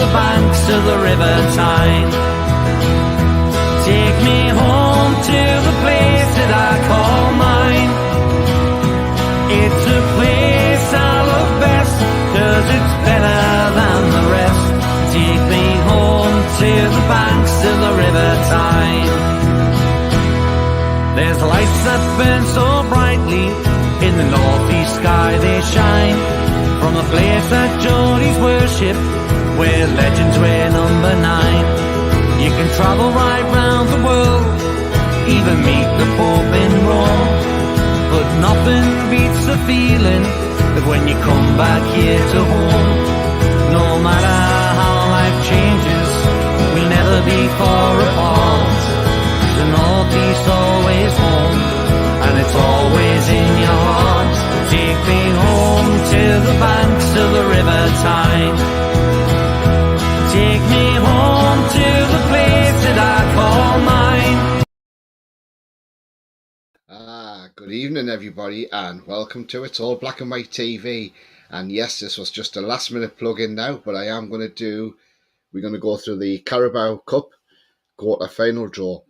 the banks of the River Tyne. Take me home to the place that I call mine. It's a place I love best, 'cause it's better than the rest. Take me home to the banks of the River Tyne. There's lights that burn so brightly, in the northeast sky they shine, from the place that Geordies worship, where legends wear number 9. You can travel right round the world, even meet the Pope in Rome, but nothing beats the feeling of when you come back here to home. No matter how life changes, we'll never be far apart. The northeast always home, and it's always in your heart. Take me home to the banks of the River Tyne. Take me home to the place that I call mine. Good evening everybody, and welcome to It's All Black and White TV. And yes, this was just a last minute plug-in now, but we're going to go through the Carabao Cup quarter-final draw.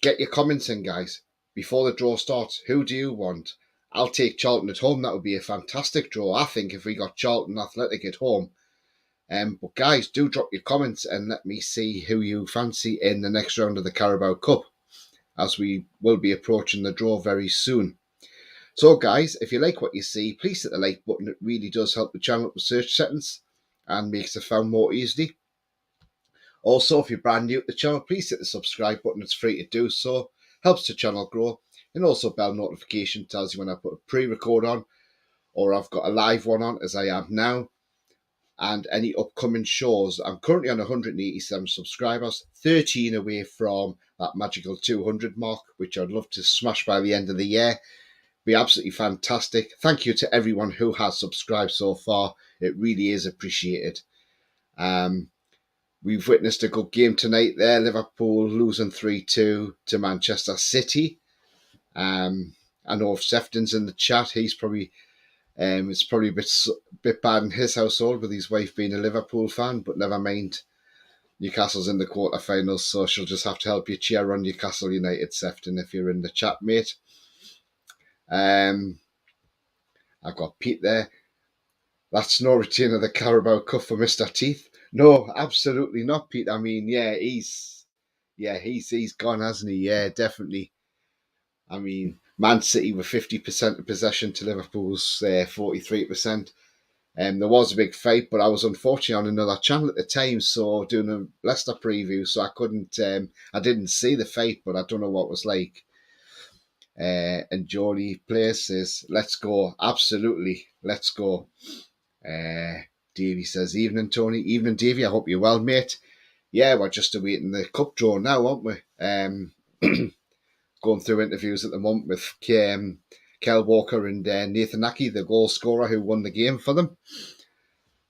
Get your comments in, guys. Before the draw starts, who do you want? I'll take Charlton at home. That would be a fantastic draw, I think, if we got Charlton Athletic at home. But guys, do drop your comments and let me see who you fancy in the next round of the Carabao Cup, as we will be approaching the draw very soon. So guys, if you like what you see, please hit the like button. It really does help the channel with search settings and makes it found more easily. Also, if you're brand new to the channel, please hit the subscribe button. It's free to do so. Helps the channel grow. And also bell notification tells you when I put a pre-record on or I've got a live one on, as I am now. And any upcoming shows. I'm currently on 187 subscribers, 13 away from that magical 200 mark, which I'd love to smash by the end of the year. Be absolutely fantastic. Thank you to everyone who has subscribed so far. It really is appreciated. We've witnessed a good game tonight there. Liverpool losing 3-2 to Manchester City. I know if Sefton's in the chat, he's probably it's probably a bit bad in his household with his wife being a Liverpool fan, but never mind. Newcastle's in the quarterfinals, so she'll just have to help you cheer on Newcastle United, Sefton, if you're in the chat, mate. I've got Pete there. That's no return of the Carabao Cup for Mr. Teeth. No, absolutely not, Pete. I mean, he's gone, hasn't he? Yeah, definitely. I mean, Man City were 50% of possession to Liverpool's 43%. There was a big fight, but I was unfortunately on another channel at the time, so doing a Leicester preview, so I couldn't. I didn't see the fight, but I don't know what it was like. And Geordie Place says, "Let's go, absolutely, let's go." Davey says, "Evening, Tony. Evening, Davey. I hope you're well, mate." Yeah, we're just awaiting the cup draw now, aren't we? Going through interviews at the moment with Kel Walker and Nathan Aki, the goal scorer who won the game for them.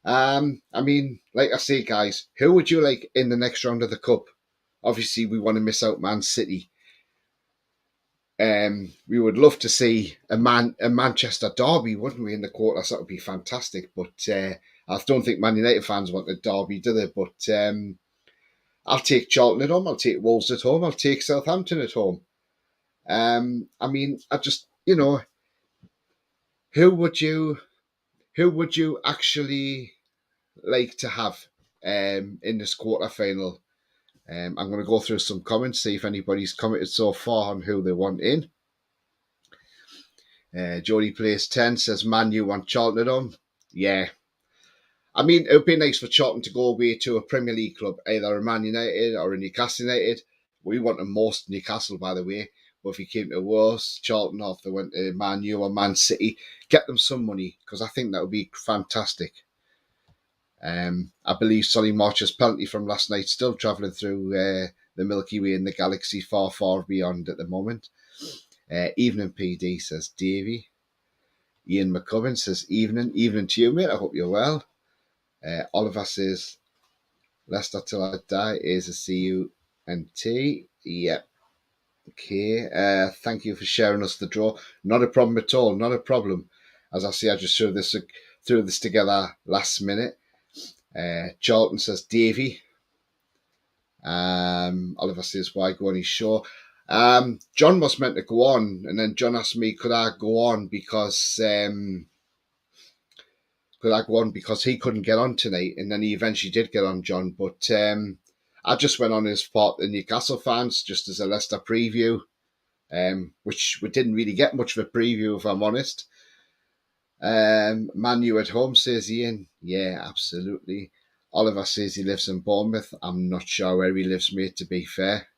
I mean, like I say, guys, who would you like in the next round of the cup? Obviously, we want to miss out Man City. We would love to see a Manchester derby, wouldn't we, in the quarters? That would be fantastic. But I don't think Man United fans want a derby, do they? But I'll take Charlton at home. I'll take Wolves at home. I'll take Southampton at home. I mean, I just, who would you actually like to have in this quarterfinal? I'm going to go through some comments, see if anybody's commented so far on who they want in. Jody Plays 10 says, "Man, you want Charlton at home?" Yeah. I mean, it would be nice for Charlton to go away to a Premier League club, either a Man United or a Newcastle United. We want them most Newcastle, by the way. But if he came to worse, Charlton, or if they went to Man U or Man City, get them some money, because I think that would be fantastic. I believe Solly March's penalty from last night still travelling through the Milky Way and the galaxy far, far beyond at the moment. Evening PD says Davey. Ian McCubbin says evening. Evening to you, mate. I hope you're well. Oliver says Leicester till I die is a CUNT. Yep. Okay, thank you for sharing us the draw. Not a problem at all, not a problem. As I say, I just threw this together last minute. Charlton says Davy. Oliver says, why go on his show? John was meant to go on, and then John asked me, could I go on because he couldn't get on tonight, and then he eventually did get on, John. But I just went on as part of the Newcastle fans, just as a Leicester preview, which we didn't really get much of a preview, if I'm honest. Manu at home, says Ian. Yeah, absolutely. Oliver says he lives in Bournemouth. I'm not sure where he lives, mate, to be fair.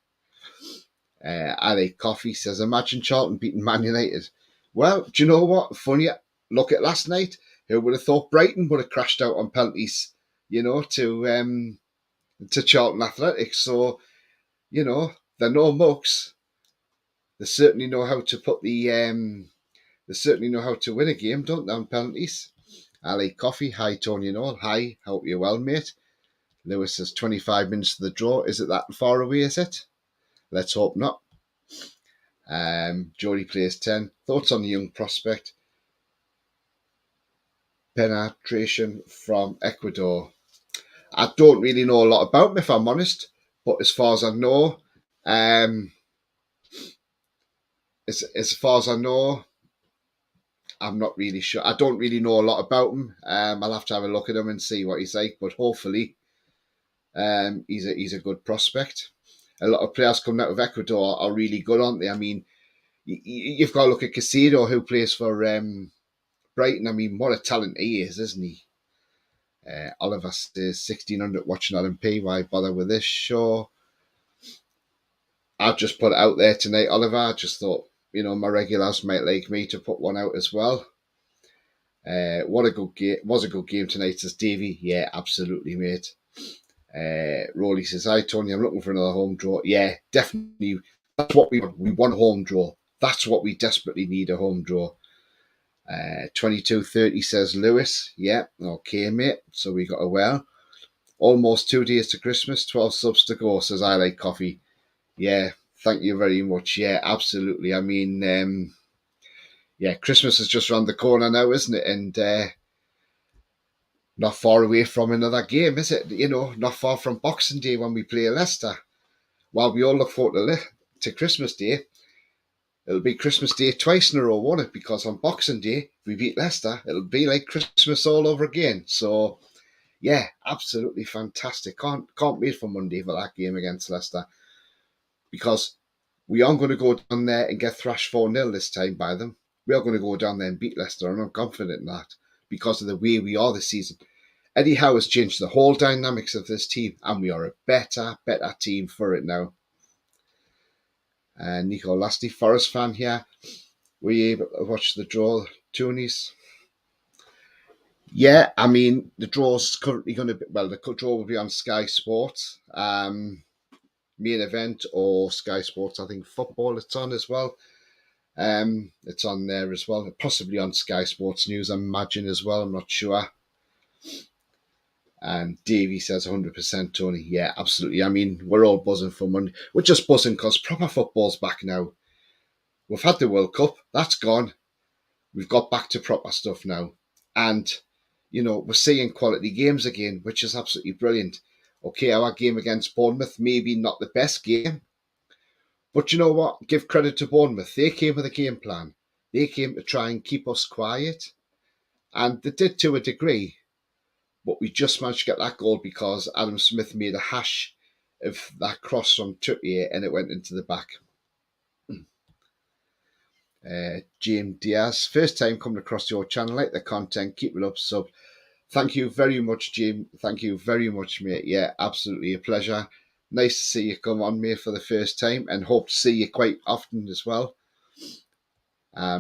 Ali Coffee says, imagine Charlton beating Man United. Well, do you know what? Funny, look at last night. Who would have thought Brighton would have crashed out on penalties, to Charlton Athletic. So, they're no mucks. They certainly know how to put they certainly know how to win a game, don't they, on penalties? Ali Coffee, hi Tony and all. Hi, hope you're well, mate. Lewis says 25 minutes to the draw. Is it that far away, is it? Let's hope not. Jody plays 10. Thoughts on the young prospect? Penetration from Ecuador. I don't really know a lot about him, if I'm honest. But as far as I know, as far as I know, I'm not really sure. I don't really know a lot about him. I'll have to have a look at him and see what he's like. But hopefully, he's a good prospect. A lot of players coming out of Ecuador are really good, aren't they? I mean, you've got to look at Casido, who plays for Brighton. I mean, what a talent he is, isn't he? Oliver says 1600 watching LMP. Why bother with this show? I've just put it out there tonight, Oliver. I just thought, my regulars might like me to put one out as well. What a good game. Was a good game tonight, says Davey. Yeah, absolutely, mate. Rolly says, hi, Tony. I'm looking for another home draw. Yeah, definitely. That's what we want. We want a home draw. That's what we desperately need, a home draw. 22:30 says Lewis. Yeah, okay, mate. So we got a well. Almost 2 days to Christmas. 12 subs to go, says I Like Coffee. Yeah, thank you very much. Yeah, absolutely. I mean, Christmas is just around the corner now, isn't it? And not far away from another game, is it? Not far from Boxing Day when we play Leicester. While we all look forward to Christmas Day, it'll be Christmas Day twice in a row, won't it? Because on Boxing Day, if we beat Leicester, it'll be like Christmas all over again. So, yeah, absolutely fantastic. Can't wait for Monday for that game against Leicester. Because we aren't going to go down there and get thrashed 4-0 this time by them. We are going to go down there and beat Leicester, and I'm confident in that because of the way we are this season. Eddie Howe has changed the whole dynamics of this team, and we are a better team for it now. Nico Lasty, Forest fan here. Were you able to watch the draw, Toonies? Yeah, I mean, the draw's currently going to be, the draw will be on Sky Sports. Main event or Sky Sports, I think football it's on as well. It's on there as well, possibly on Sky Sports News, I imagine as well. I'm not sure. And Davey says 100%, Tony. Yeah, absolutely. I mean, we're all buzzing for Monday. We're just buzzing because proper football's back now. We've had the World Cup. That's gone. We've got back to proper stuff now. And, we're seeing quality games again, which is absolutely brilliant. Okay, our game against Bournemouth, maybe not the best game. But you know what? Give credit to Bournemouth. They came with a game plan. They came to try and keep us quiet. And they did to a degree. But we just managed to get that goal because Adam Smith made a hash of that cross from Trippier and it went into the back. James Diaz, first time coming across your channel. Like the content, keep it up, sub. Thank you very much, Jim. Thank you very much, mate. Yeah, absolutely a pleasure. Nice to see you come on, mate, for the first time, and hope to see you quite often as well.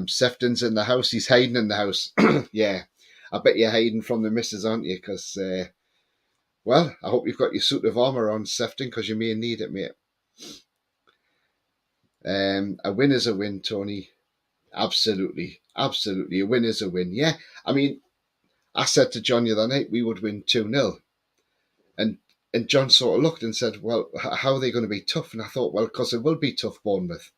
Sefton's in the house. He's hiding in the house. Yeah, I bet you're hiding from the missus, aren't you? Because, I hope you've got your suit of armour on, Sefton, because you may need it, mate. A win is a win, Tony. Absolutely. Absolutely. A win is a win. Yeah, I mean, I said to John the other night we would win 2-0. And John sort of looked and said, well, how are they going to be tough? And I thought, well, because it will be tough, Bournemouth.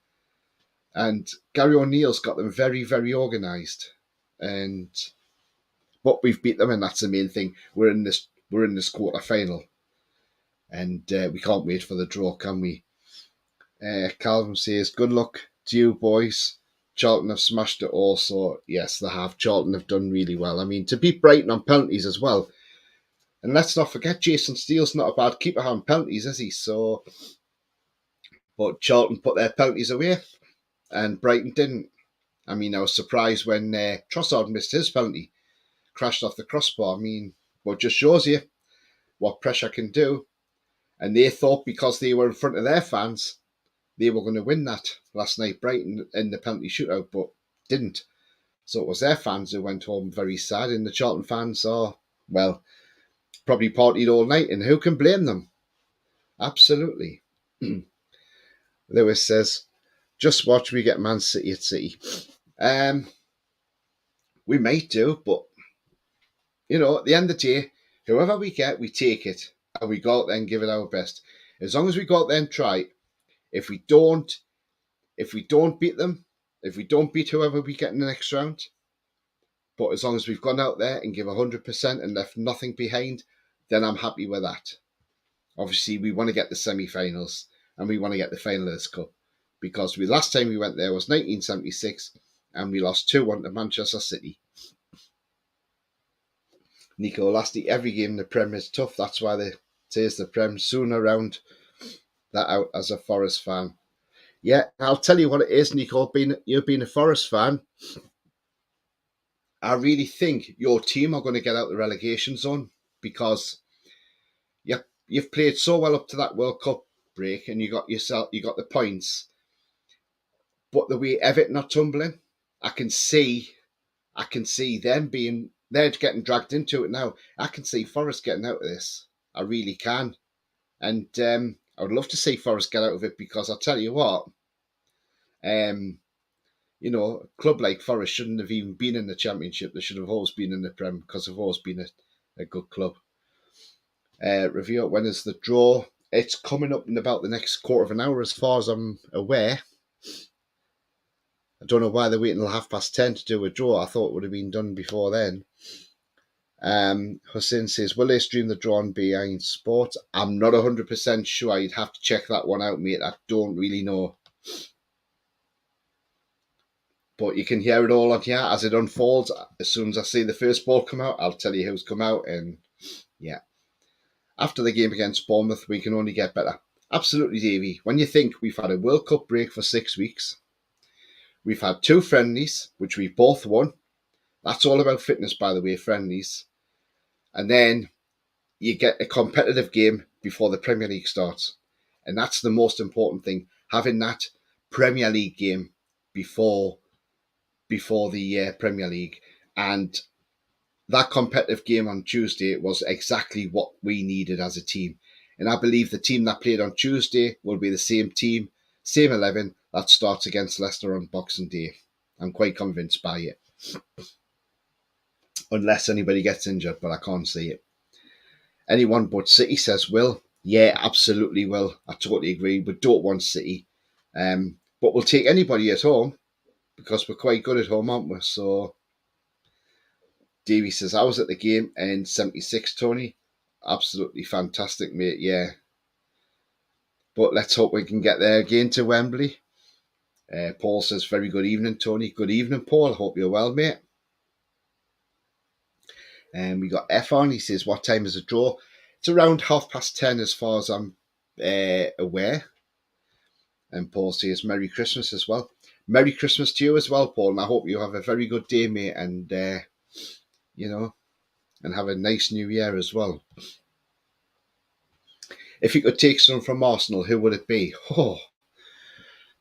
And Gary O'Neill's got them very, very organised. But we've beat them, and that's the main thing. We're in we're in this quarter final, and we can't wait for the draw, can we? Calvin says, "Good luck to you boys. Charlton have smashed it also." Yes, they have. Charlton have done really well. I mean, to beat Brighton on penalties as well. And let's not forget, Jason Steele's not a bad keeper on penalties, is he? So, but Charlton put their penalties away, and Brighton didn't. I mean, I was surprised when Trossard missed his penalty, crashed off the crossbar. I mean, well, just shows you what pressure can do. And they thought because they were in front of their fans, they were going to win that last night, Brighton, in the penalty shootout, but didn't. So it was their fans who went home very sad, and the Charlton fans are, well, probably partied all night, and who can blame them? Absolutely. Lewis says, "Just watch we get Man City at City." We might do, but, you know, at the end of the day, whoever we get, we take it, and we go out there and give it our best. As long as we go out there and try, if we don't beat them, if we don't beat whoever we get in the next round, but as long as we've gone out there and give 100% and left nothing behind, then I'm happy with that. Obviously, we want to get the semi-finals and we want to get the final of this cup, because last time we went there was 1976 and we lost 2-1 to Manchester City. Nico, lastly, every game in the Prem is tough. That's why they say the Prem soon around that out as a Forest fan. Yeah, I'll tell you what it is, Nico. You've been a Forest fan. I really think your team are going to get out the relegation zone, because you've played so well up to that World Cup break and you got the points. But the way Everton are tumbling, I can see them they're getting dragged into it now. I can see Forest getting out of this. I really can. And I would love to see Forest get out of it, because I'll tell you what, you know, a club like Forest shouldn't have even been in the Championship. They should have always been in the Prem, because they've always been a good club. Review, when is the draw? It's coming up in about the next quarter of an hour, as far as I'm aware. I don't know why they're waiting until 10:30 to do a draw. I thought it would have been done before then. Hussein says, "Will they stream the draw on Behind Sports?" I'm not 100% sure. You'd have to check that one out, mate. I don't really know. But you can hear it all on here as it unfolds. As soon as I see the first ball come out, I'll tell you who's come out. And yeah, after the game against Bournemouth, we can only get better. Absolutely, Davey. When you think we've had a World Cup break for 6 weeks, we've had 2 friendlies, which we both won. That's all about fitness, by the way, friendlies. And then you get a competitive game before the Premier League starts. And that's the most important thing, having that Premier League game before the Premier League. And that competitive game on Tuesday was exactly what we needed as a team. And I believe the team that played on Tuesday will be the same team, same 11 that starts against Leicester on Boxing Day. I'm quite convinced by it. Unless anybody gets injured, but I can't see it. Anyone but City, says Will. Yeah, absolutely, Will. I totally agree. We don't want City. But we'll take anybody at home, because we're quite good at home, aren't we? So Davey says, "I was at the game in 76, Tony." Absolutely fantastic, mate. Yeah. But let's hope we can get there again to Wembley. Paul says, "Very good evening, Tony." Good evening, Paul. Hope you're well, mate. And we got F on. He says, "What time is the draw?" It's around 10:30 as far as I'm aware. And Paul says, "Merry Christmas" as well. Merry Christmas to you as well, Paul. And I hope you have a very good day, mate. And, you know, and have a nice new year as well. If you could take someone from Arsenal, who would it be? Oh,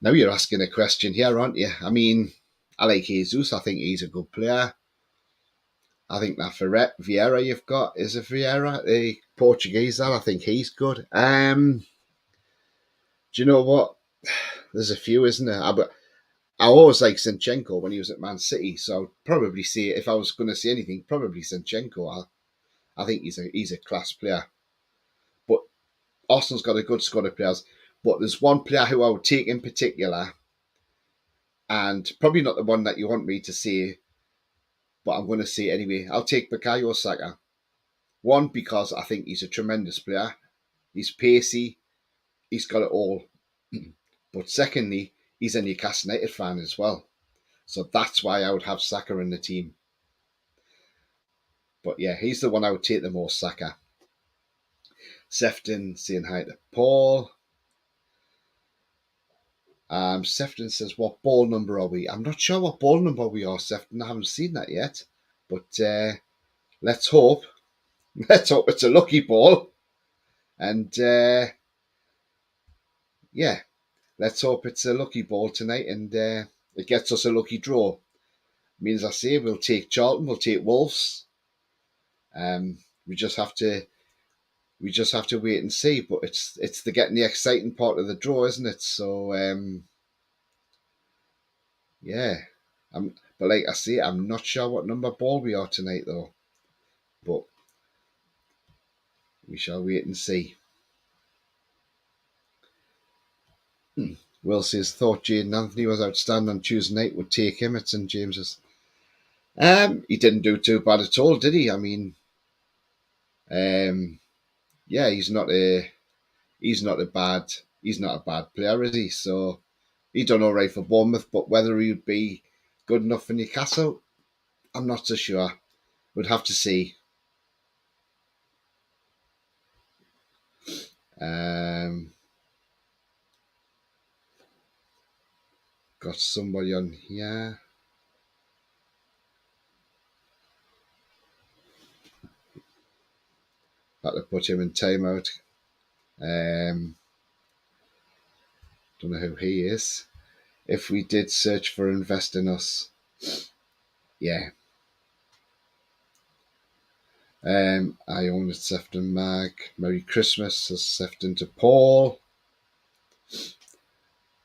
now you're asking a question here, aren't you? I mean, I like Jesus. I think he's a good player. I think that Vieira you've got is a Vieira, the Portuguese. That I think he's good. Do you know what? There's a few, isn't there? I always like Zinchenko when he was at Man City, so I'd probably say, if I was going to say anything, probably Zinchenko. I think he's a class player. But Arsenal's got a good squad of players. But there's one player who I would take in particular, and probably not the one that you want me to say, but I'm going to say it anyway. I'll take Bukayo Saka. One, because I think he's a tremendous player. He's pacey. He's got it all. But secondly, he's a Newcastle United fan as well. So that's why I would have Saka in the team. But yeah, he's the one I would take the most, Saka. Sefton saying hi to Paul. Sefton says, what ball number are we? I'm not sure what ball number we are, Sefton. I haven't seen that yet. But let's hope. Let's hope it's a lucky ball. And yeah, let's hope it's a lucky ball tonight and it gets us a lucky draw. Means I say we'll take Charlton, we'll take Wolves. We just have to wait and see. But it's getting the exciting part of the draw, isn't it? So yeah. But like I say, I'm not sure what number ball we are tonight though. But we shall wait and see. Will says thought Jaden Anthony was outstanding on Tuesday night, would take him at St James's. He didn't do too bad at all, did he? I mean, yeah, he's not a bad player, is he? So he done all right for Bournemouth, but whether he would be good enough for Newcastle, I'm not so sure. We'd have to see. Got somebody on here. Had to put him in timeout. Don't know who he is. If we did search for invest in us, yeah. I own it, Sefton Mag. Merry Christmas, says Sefton to Paul.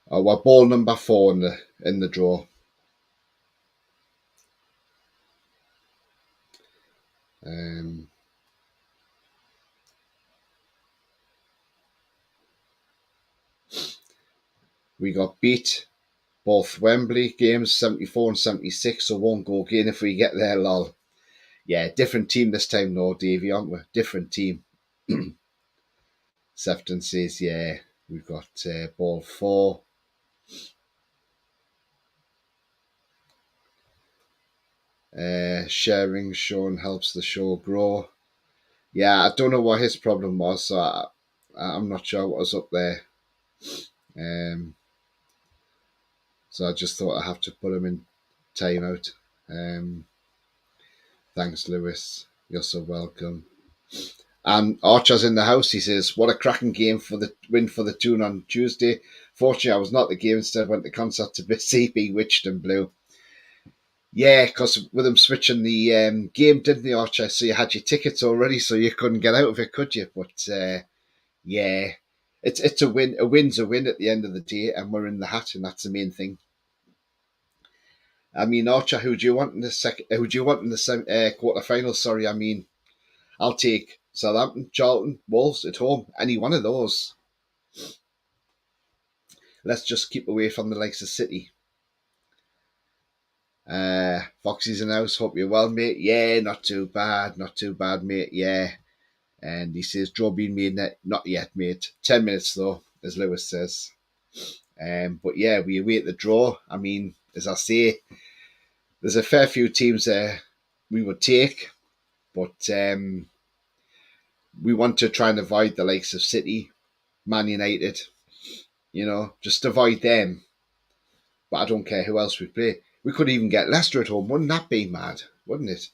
Oh, we're ball number 4 in the draw. We got beat both Wembley games, 74 and 76, so won't go again if we get there, lol. Yeah, different team this time, though, Davey, aren't we? Different team. Sefton says, yeah, we've got ball 4. Sharing Sean helps the show grow. Yeah, I don't know what his problem was, so I'm not sure what was up there. So I just thought I have to put him in timeout. Thanks, Lewis. You're so welcome. And Archer's in the house. He says, what a cracking game for the win for the Toon on Tuesday. Fortunately, I was not at the game. Instead, went to concert to see Bewitched and Blue. Yeah, because with them switching the game, didn't they, Archer? So you had your tickets already, so you couldn't get out of it, could you? But yeah, it's a win. A win's a win at the end of the day, and we're in the hat, and that's the main thing. I mean, Archer, who do you want in the quarterfinals? Sorry, I mean, I'll take Southampton, Charlton, Wolves at home. Any one of those. Let's just keep away from the likes of City. Foxy's in the house. Hope you're well, mate. Yeah, not too bad, mate. Yeah. And he says, draw being made not yet, mate. 10 minutes though, as Lewis says. But yeah, we await the draw. I mean, as I say, there's a fair few teams there we would take, but we want to try and avoid the likes of City, Man United, just avoid them. But I don't care who else we play. We could even get Leicester at home. Wouldn't that be mad? Wouldn't it?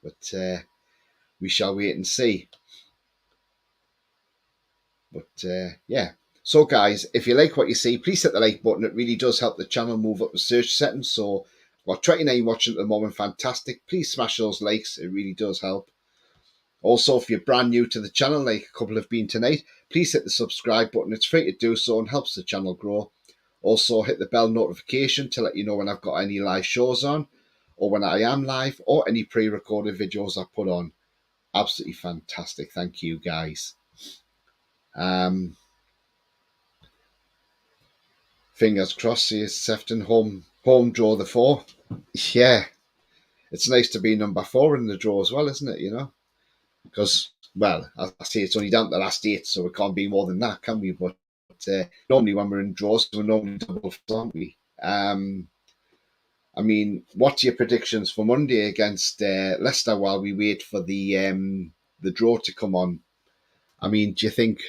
But we shall wait and see. But yeah. So guys, if you like what you see, please hit the like button. It really does help the channel move up the search settings. So we're 29 watching at the moment. Fantastic. Please smash those likes. It really does help. Also, if you're brand new to the channel, like a couple have been tonight, please hit the subscribe button. It's free to do so and helps the channel grow. Also, hit the bell notification to let you know when I've got any live shows on, or when I am live, or any pre-recorded videos I put on. Absolutely fantastic. Thank you, guys. Fingers crossed, says Sefton, home draw the 4. Yeah, it's nice to be number 4 in the draw as well, isn't it, because, well, as I say, it's only down to the last 8, so it can't be more than that, can we? But normally when we're in draws, we're normally double, aren't we? I mean, what's your predictions for Monday against Leicester while we wait for the draw to come on? I mean, do you think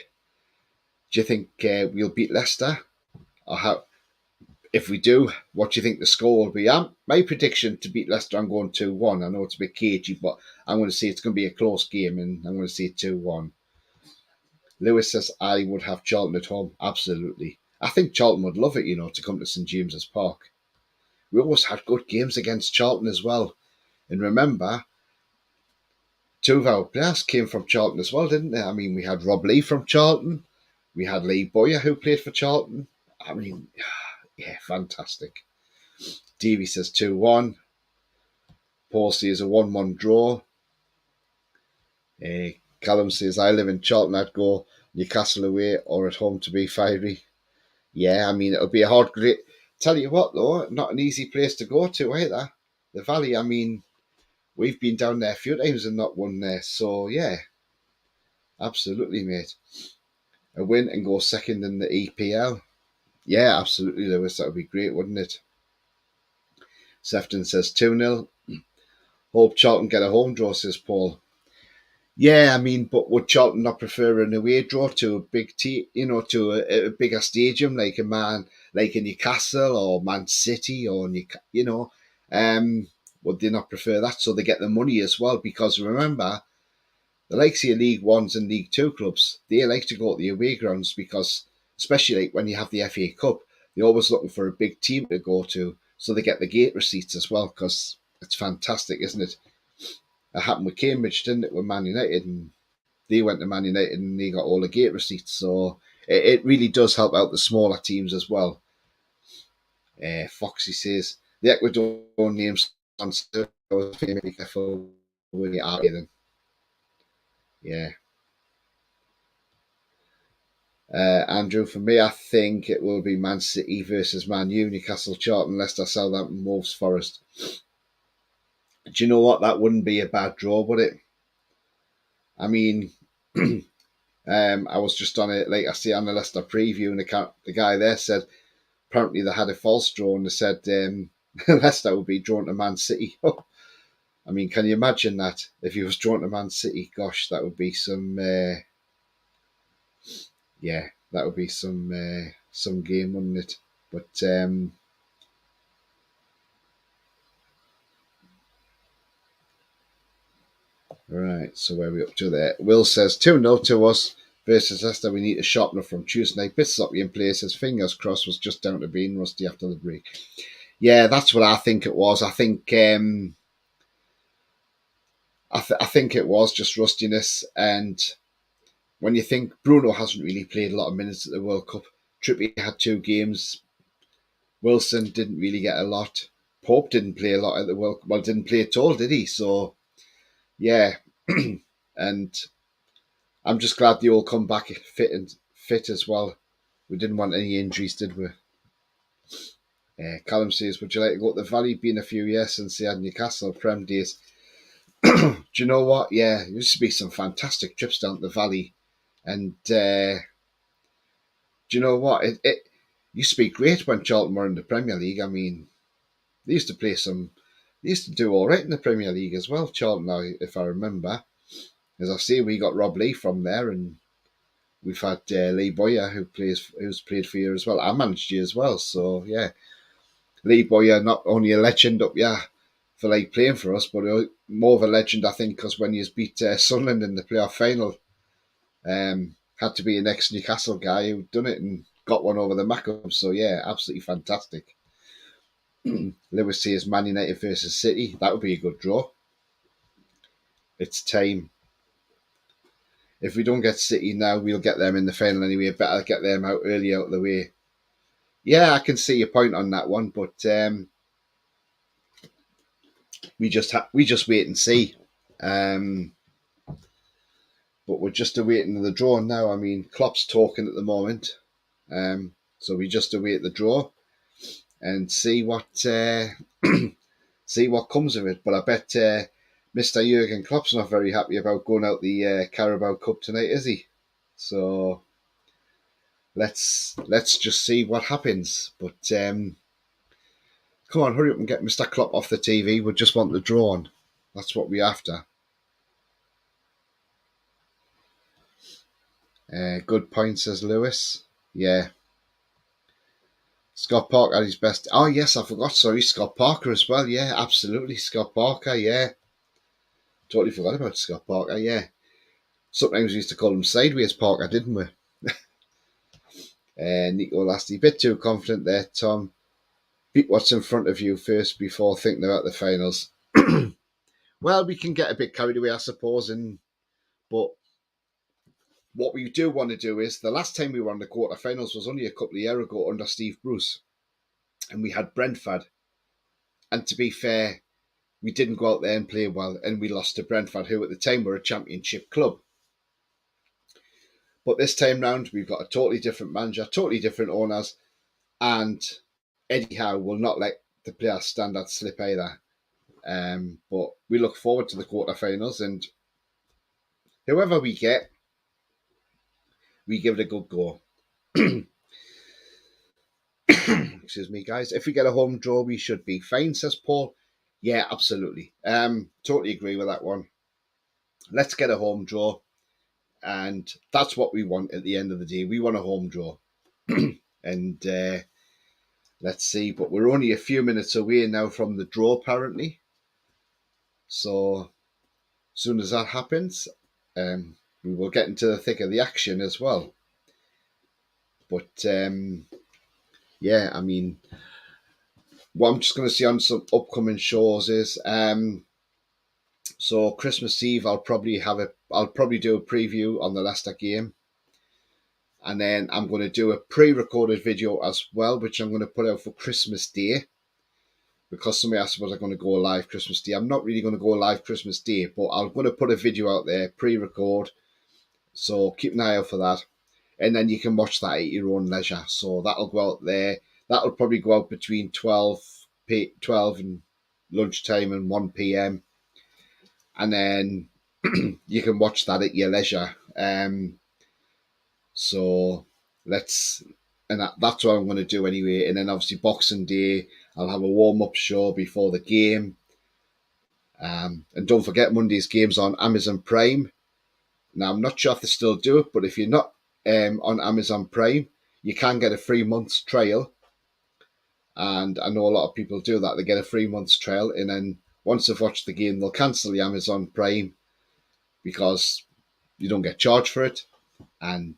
we'll beat Leicester? Or how? If we do, what do you think the score will be? My prediction to beat Leicester, I'm going 2-1. I know it's a bit cagey, but I'm going to say it's going to be a close game, and I'm going to say 2-1. Lewis says I would have Charlton at home. Absolutely. I think Charlton would love it, to come to St James's Park. We always had good games against Charlton as well. And remember, 2 of our players came from Charlton as well, didn't they? I mean, we had Rob Lee from Charlton. We had Lee Boyer who played for Charlton. I mean, yeah, fantastic. Davey says 2-1. Paul says a 1-1 draw. Callum says, I live in Charlton. I'd go Newcastle away or at home to be fiery. Yeah, I mean, it'll be a hard grit. Tell you what, though, not an easy place to go to either. The Valley, I mean, we've been down there a few times and not won there. So, yeah, absolutely, mate. A win and go second in the EPL. Yeah, absolutely, Lewis. That would be great, wouldn't it? Sefton says 2-0. Hope Charlton get a home draw, says Paul. Yeah, I mean, but would Charlton not prefer an away draw to a big team, to a bigger stadium like a Newcastle or Man City or would they not prefer that so they get the money as well? Because remember, the likes of your League Ones and League Two clubs, they like to go to the away grounds because, especially like when you have the FA Cup, they're always looking for a big team to go to, so they get the gate receipts as well. Because it's fantastic, isn't it? It happened with Cambridge, didn't it, with Man United, and they went to Man United and they got all the gate receipts. So it really does help out the smaller teams as well. Foxy says the Ecuador names on be careful with the art then. Yeah. Andrew, for me, I think it will be Man City versus Man U, Newcastle, Charlton, Leicester, Southampton, Wolves, Forest. Do you know what? That wouldn't be a bad draw, would it? I mean, I was just on it, like I see on the Leicester preview, and the guy there said apparently they had a false draw, and they said Leicester would be drawn to Man City. I mean, can you imagine that if he was drawn to Man City? Gosh, that would be some. Yeah, that would be some game, wouldn't it? But right, so where are we up to there? Will says 2-0 to us versus Leicester. We need a sharpener from Tuesday night. Bit sloppy in places. Fingers crossed was just down to being rusty after the break. Yeah, that's what I think it was. I think I think it was just rustiness. And when you think Bruno hasn't really played a lot of minutes at the World Cup, Trippier had 2 games. Wilson didn't really get a lot. Pope didn't play a lot at the World Cup. Well, didn't play at all, did he? So, yeah. And I'm just glad they all come back fit as well. We didn't want any injuries, did we? Callum says, would you like to go to the Valley? Been a few years since they had Newcastle Prem days. Do you know what? Yeah, there used to be some fantastic trips down to the Valley. And do you know what? It used to be great when Charlton were in the Premier League. I mean, they used to play they used to do all right in the Premier League as well, Charlton, if I remember. As I say, we got Rob Lee from there, and we've had Lee Boyer, who's played for you as well. I managed you as well, so yeah. Lee Boyer, not only a legend up here for like playing for us, but more of a legend, I think, because when you beat Sunderland in the playoff final, had to be an ex-Newcastle guy who'd done it and got one over the Mackham. So yeah, absolutely fantastic. Lewis says Man United versus City. That would be a good draw. It's time. If we don't get City now, we'll get them in the final anyway. Better get them out early out of the way. Yeah, I can see your point on that one, but we just wait and see. But we're just awaiting the draw now. I mean, Klopp's talking at the moment, so we just await the draw and see what see what comes of it. But I bet Mr. Jurgen Klopp's not very happy about going out the Carabao Cup tonight, is he? So let's just see what happens. But come on, hurry up and get Mr. Klopp off the TV. We just want the draw on. That's what we're after. Good point, says Lewis. Yeah. Scott Parker at his best. Oh, yes, I forgot. Sorry, Scott Parker as well. Yeah, absolutely. Scott Parker, yeah. Totally forgot about Scott Parker, yeah. Sometimes we used to call him Sideways Parker, didn't we? Nico Lasty, bit too confident there, Tom. Beat what's in front of you first before thinking about the finals. Well, we can get a bit carried away, I suppose, but what we do want to do is, the last time we were on the quarterfinals was only a couple of years ago under Steve Bruce, and we had Brentford. And to be fair, we didn't go out there and play well, and we lost to Brentford, who at the time were a championship club. But this time round, we've got a totally different manager, totally different owners, and Eddie Howe will not let the players' standards slip either. But we look forward to the quarterfinals, and whoever we get, we give it a good go. Excuse me, guys. If we get a home draw, we should be fine, says Paul. Yeah, absolutely. Totally agree with that one. Let's get a home draw, and that's what we want at the end of the day. We want a home draw. And let's see, but we're only a few minutes away now from the draw, apparently. So as soon as that happens, we will get into the thick of the action as well. But yeah, I mean, what I'm just going to see on some upcoming shows is so Christmas Eve I'll probably do a preview on the Leicester game, and then I'm going to do a pre-recorded video as well, which I'm going to put out for Christmas Day, because somebody asked was I going to go live Christmas Day. I'm not really going to go live Christmas Day, but I'm going to put a video out there, pre-record, so keep an eye out for that, and then you can watch that at your own leisure. So that'll go out there. That'll probably go out between 12 and lunchtime and 1 p.m. And then you can watch that at your leisure. So that's what I'm going to do anyway. And then obviously Boxing Day, I'll have a warm-up show before the game. And don't forget, Monday's game's on Amazon Prime. Now, I'm not sure if they still do it, but if you're not on Amazon Prime, you can get a 3 months trial. And I know a lot of people do that. They get a 3 months trial, and then once they've watched the game, they'll cancel the Amazon Prime because you don't get charged for it, and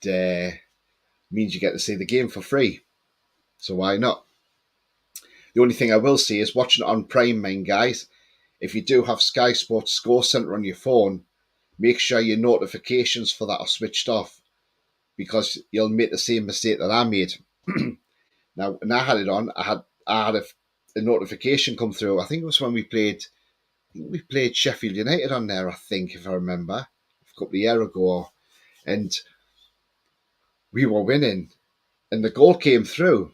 means you get to see the game for free. So why not? The only thing I will say is watching it on Prime, man, guys. If you do have Sky Sports Score Centre on your phone, make sure your notifications for that are switched off, because you'll make the same mistake that I made. Now, when I had it on, I had a notification come through. I think it was when we played Sheffield United on there, I think, if I remember, a couple of years ago. And we were winning, and the goal came through.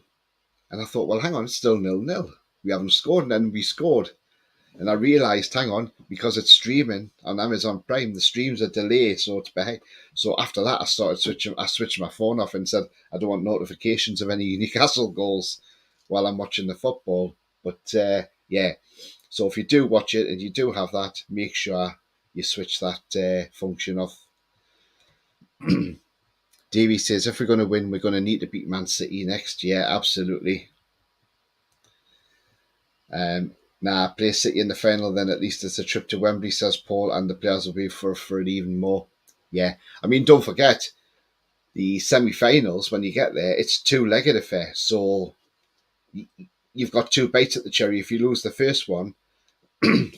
And I thought, well, hang on, it's still 0-0. We haven't scored, and then we scored. And I realised, hang on, because it's streaming on Amazon Prime, the streams are delayed, so it's behind. So after that, I switched my phone off and said, I don't want notifications of any Newcastle goals while I'm watching the football. But yeah, so if you do watch it and you do have that, make sure you switch that function off. Davey says, if we're going to win, we're going to need to beat Man City next. Yeah, absolutely. Play City in the final, then at least it's a trip to Wembley, says Paul, and the players will be for it even more. Yeah, I mean, don't forget, the semi-finals, when you get there, it's a two-legged affair. So you've got two bites at the cherry. If you lose the first one,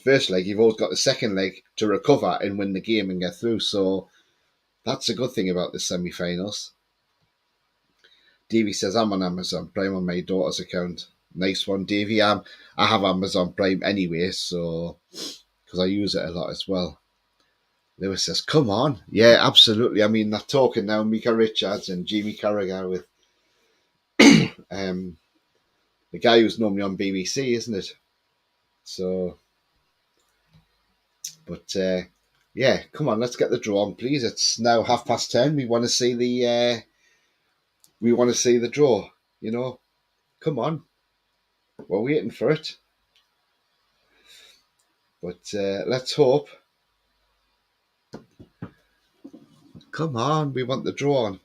first leg, you've always got the second leg to recover and win the game and get through. So that's a good thing about the semi-finals. Davey says, I'm on Amazon Prime on my daughter's account. Nice one, Davey. I have Amazon Prime anyway, so because I use it a lot as well. Lewis says, come on. Yeah, absolutely. I mean, they're talking now, Mika Richards and Jamie Carragher with the guy who's normally on BBC, isn't it? So, But yeah, come on, let's get the draw on, please. It's now 10:30. We want to see the draw. You know, come on, we're waiting for it. But let's hope. Come on, we want the draw on.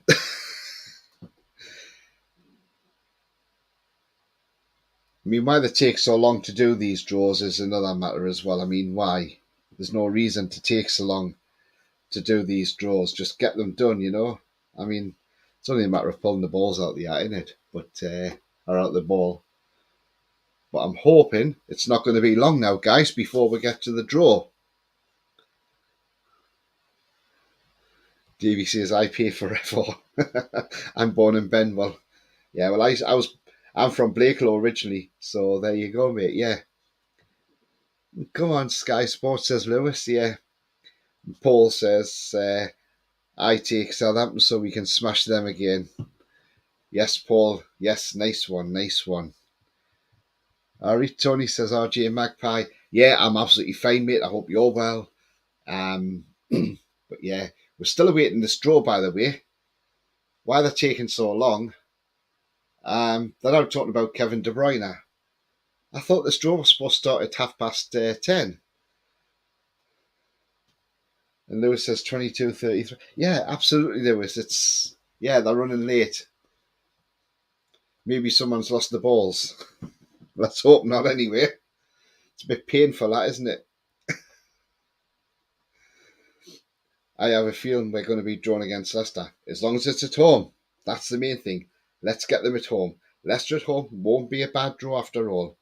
I mean, why they take so long to do these draws is another matter as well. I mean, why? There's no reason to take so long to do these draws. Just get them done, you know. I mean, it's only a matter of pulling the balls out the eye, isn't it? But or out the ball. But I'm hoping it's not going to be long now, guys, before we get to the draw. Davey says I pay forever. I'm born in Benwell. Yeah, well, I'm from Blakelow originally, so there you go, mate. Yeah, come on, Sky Sports, says Lewis. Yeah, Paul says I take Southampton so we can smash them again. Yes, Paul. Yes, nice one, nice one. Alright, Tony says RJ Magpie. Yeah, I'm absolutely fine, mate. I hope you're well. But yeah, we're still awaiting this draw, by the way. Why they're taking so long? They're now talking about Kevin De Bruyne. I thought this draw was supposed to start at 10:30. And Lewis says 22:33. Yeah, absolutely, Lewis. They're running late. Maybe someone's lost the balls. Let's hope not, anyway. It's a bit painful, that, isn't it? I have a feeling we're going to be drawn against Leicester. As long as it's at home. That's the main thing. Let's get them at home. Leicester at home won't be a bad draw after all.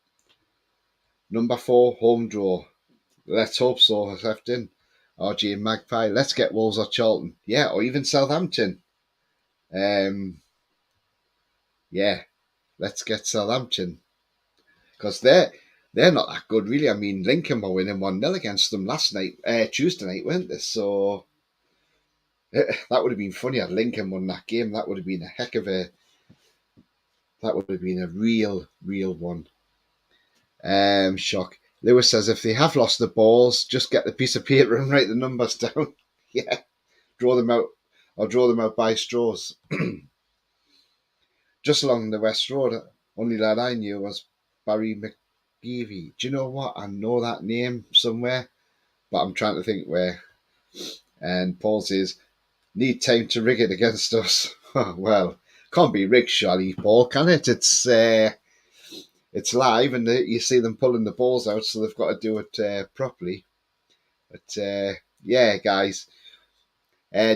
Number 4, home draw. Let's hope so, Hefton. RG and Magpie. Let's get Wolves or Charlton. Yeah, or even Southampton. Yeah, let's get Southampton. Because they're not that good, really. I mean, Lincoln were winning 1-0 against them last night, Tuesday night, weren't they? So that would have been funny had Lincoln won that game. That would have been a real one. Shock. Lewis says if they have lost the balls, just get the piece of paper and write the numbers down. Yeah, draw them out by straws. Just along the West Road, only lad I knew was Barry McGeevy. Do you know what? I know that name somewhere, but I'm trying to think where. And Paul says, need time to rig it against us. Well, can't be rigged, surely, Paul, can it? It's live, and you see them pulling the balls out, so they've got to do it properly. But yeah, guys,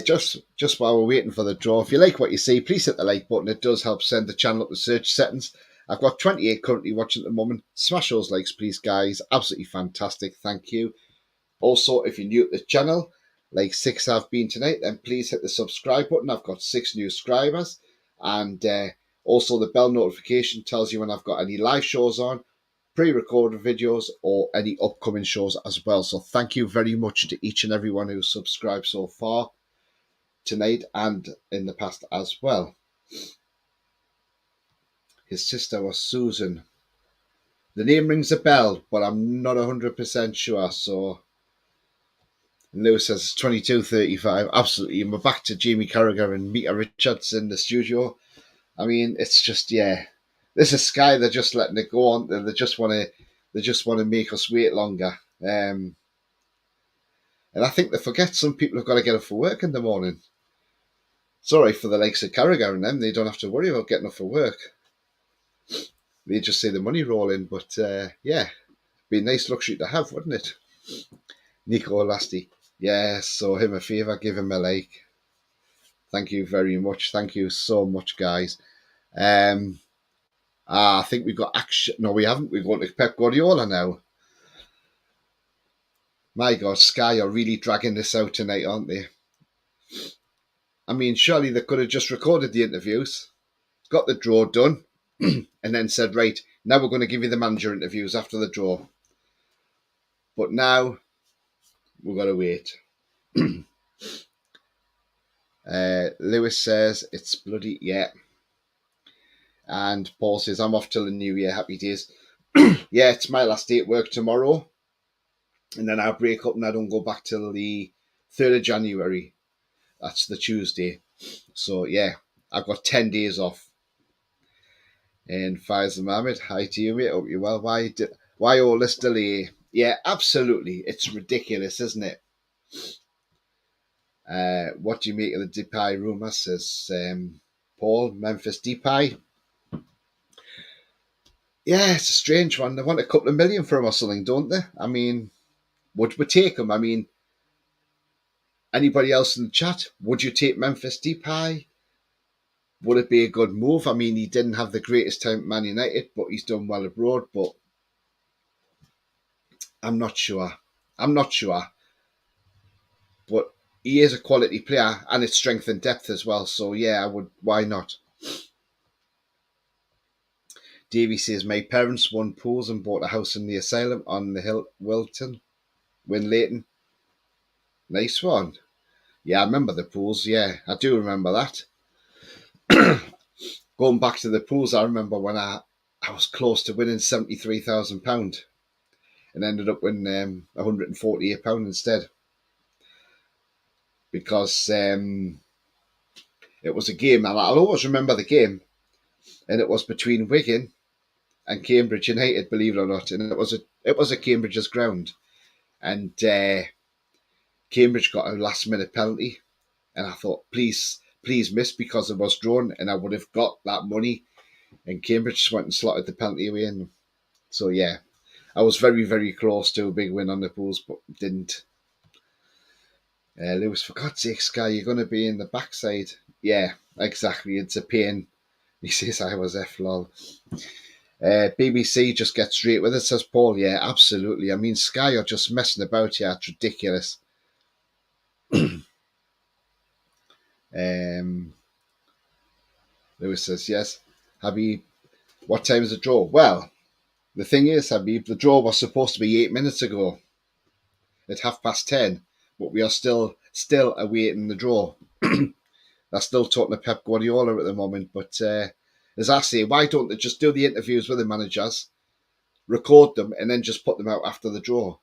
just while we're waiting for the draw, if you like what you see, please hit the like button. It does help send the channel up the search settings. I've got 28 currently watching at the moment. Smash those likes, please, guys. Absolutely fantastic. Thank you. Also, if you're new to the channel, like 6 have been tonight, then please hit the subscribe button. I've got 6 new subscribers. And also the bell notification tells you when I've got any live shows on, pre-recorded videos, or any upcoming shows as well. So thank you very much to each and everyone who's subscribed so far tonight and in the past as well. His sister was Susan. The name rings a bell, but I'm not 100% sure. So Lewis says 22:35. Absolutely. And we're back to Jamie Carragher and Mika Richards in the studio. I mean, it's just, yeah. This is Sky. They're just letting it go on. They just want to make us wait longer. And I think they forget some people have got to get up for work in the morning. Sorry for the likes of Carragher and them. They don't have to worry about getting up for work. They just see the money roll in. But yeah, be a nice luxury to have, wouldn't it? Nico Lasty. Yeah, so him a favour, give him a like. Thank you very much. Thank you so much, guys. I think we've got action. No, we haven't. We're going to Pep Guardiola now. My God, Sky are really dragging this out tonight, aren't they? I mean, surely they could have just recorded the interviews, got the draw done, and then said, right, now we're going to give you the manager interviews after the draw. But now, we've got to wait. Lewis says, it's bloody, yeah. And Paul says, I'm off till the new year, happy days. Yeah, it's my last day at work tomorrow. and then I break up and I don't go back till the 3rd of January. That's the Tuesday. So yeah, I've got 10 days off. And Faisal Mohammed, hi to you, mate. Hope you're well. Why all this delay? Yeah, absolutely. It's ridiculous, isn't it? What do you make of the Depay rumour? Says Paul, Memphis Depay. Yeah, it's a strange one. They want a couple of million for him or something, don't they? I mean, would we take him? I mean, anybody else in the chat? Would you take Memphis Depay? Would it be a good move? I mean, he didn't have the greatest time at Man United, but he's done well abroad. But I'm not sure. I'm not sure. But he is a quality player, and it's strength and depth as well. So yeah, I would. Why not? Davey says my parents won pools and bought a house in the asylum on the hill, Wilton, Winlayton. Nice one. Yeah, I remember the pools. Yeah, I do remember that. Going back to the pools, I remember when I was close to winning £73,000 and ended up winning £148 instead because it was a game, and I'll always remember the game, and it was between Wigan and Cambridge United, believe it or not, and it was at Cambridge's ground, and Cambridge got a last minute penalty, and I thought, please miss, because it was drawn, and I would have got that money, and Cambridge just went and slotted the penalty away, and so yeah, I was very, very close to a big win on the pools, but didn't. Lewis, for God's sake, Sky, you're going to be in the backside. Yeah, exactly. It's a pain. He says I was F lol. BBC just get straight with it, says Paul. Yeah, absolutely. I mean, Sky are just messing about here. It's ridiculous. Lewis says, yes. Habib, what time is the draw? Well, the thing is, Habib, the draw was supposed to be 8 minutes ago at 10:30, but we are still awaiting the draw. They're still talking to Pep Guardiola at the moment, but as I say, why don't they just do the interviews with the managers, record them, and then just put them out after the draw?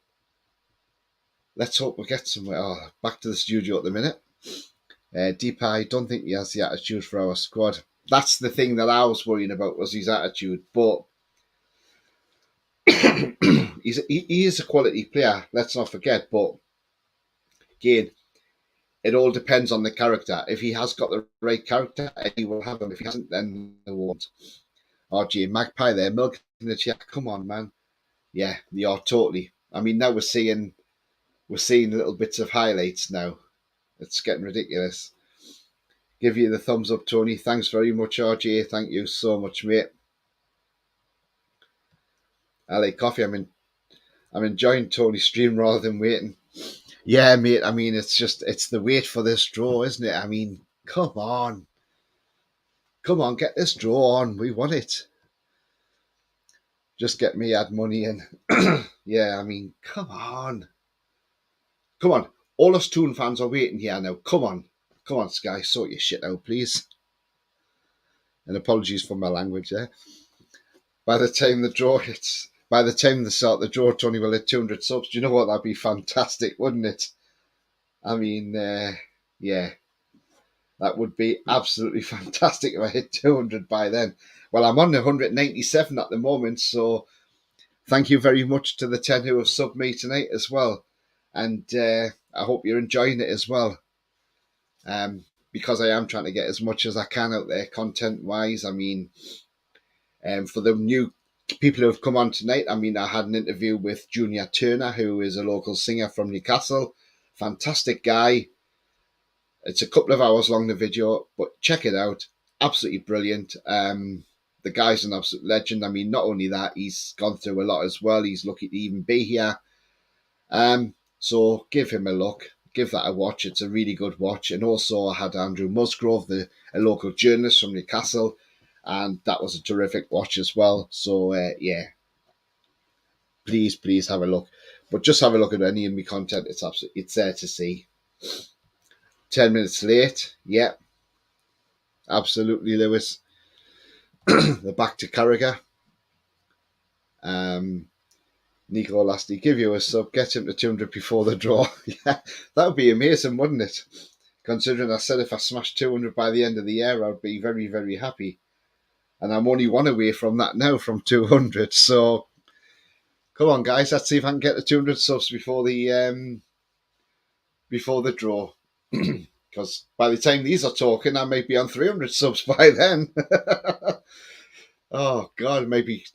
Let's hope we get somewhere. Oh, back to the studio at the minute. Depay, don't think he has the attitude for our squad. That's the thing that I was worrying about, was his attitude. But he is a quality player, let's not forget. But again, it all depends on the character. If he has got the right character, he will have them. If he hasn't, then he won't. RG Magpie there, milking the chat. Come on, man. Yeah, they are totally. I mean, now we're seeing little bits of highlights now. It's getting ridiculous. Give you the thumbs up, Tony. Thanks very much, RJ. Thank you so much, mate. I like coffee. I'm enjoying Tony's stream rather than waiting. Yeah, mate. I mean, it's the wait for this draw, isn't it? I mean, come on, get this draw on. We want it. Just get me add money in. Yeah, I mean, come on. All us Toon fans are waiting here now. Come on, Sky, sort your shit out, please. And apologies for my language there. By the time they start the draw, Tony will hit 200 subs. Do you know what? That'd be fantastic, wouldn't it? I mean, yeah, that would be absolutely fantastic if I hit 200 by then. Well, I'm on 197 at the moment, so thank you very much to the 10 who have subbed me tonight as well. And I hope you're enjoying it as well. Because I am trying to get as much as I can out there content-wise. I mean, for the new people who have come on tonight, I mean, I had an interview with Junior Turner, who is a local singer from Newcastle. Fantastic guy. It's a couple of hours long, the video, but check it out. Absolutely brilliant. The guy's an absolute legend. I mean, not only that, he's gone through a lot as well. He's lucky to even be here. So give him a look. Give that a watch. It's a really good watch. And also I had Andrew Musgrove, a local journalist from Newcastle, and that was a terrific watch as well. So yeah, please have a look. But just have a look at any of my content. It's there to see. 10 minutes late. Yeah, absolutely, Lewis. They're back to Carragher. Nico Lasty, give you a sub, get him to 200 before the draw. Yeah, that would be amazing, wouldn't it? Considering I said if I smashed 200 by the end of the year, I'd be very, very happy. And I'm only one away from that now, from 200. So come on, guys, let's see if I can get the 200 subs before the draw. Because by the time these are talking, I might be on 300 subs by then. Oh God, maybe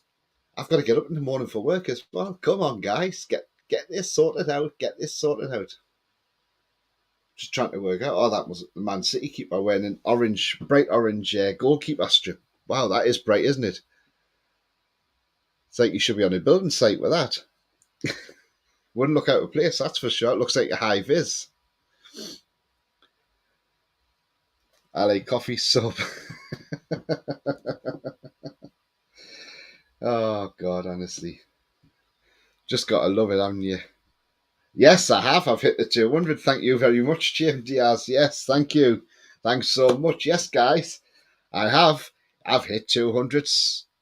I've got to get up in the morning for work as well. Come on, guys, get this sorted out. Get this sorted out. Just trying to work out. Oh, that was the Man City keeper wearing an orange, bright orange goalkeeper strip. Wow, that is bright, isn't it? It's like you should be on a building site with that. Wouldn't look out of place, that's for sure. It looks like a high vis. LA coffee sub. Oh God, honestly, just gotta love it, haven't you? Yes, I have. I've hit the 200. Thank you very much, Jim Diaz. Yes, thank you. Thanks so much. Yes, guys, I have. I've hit 200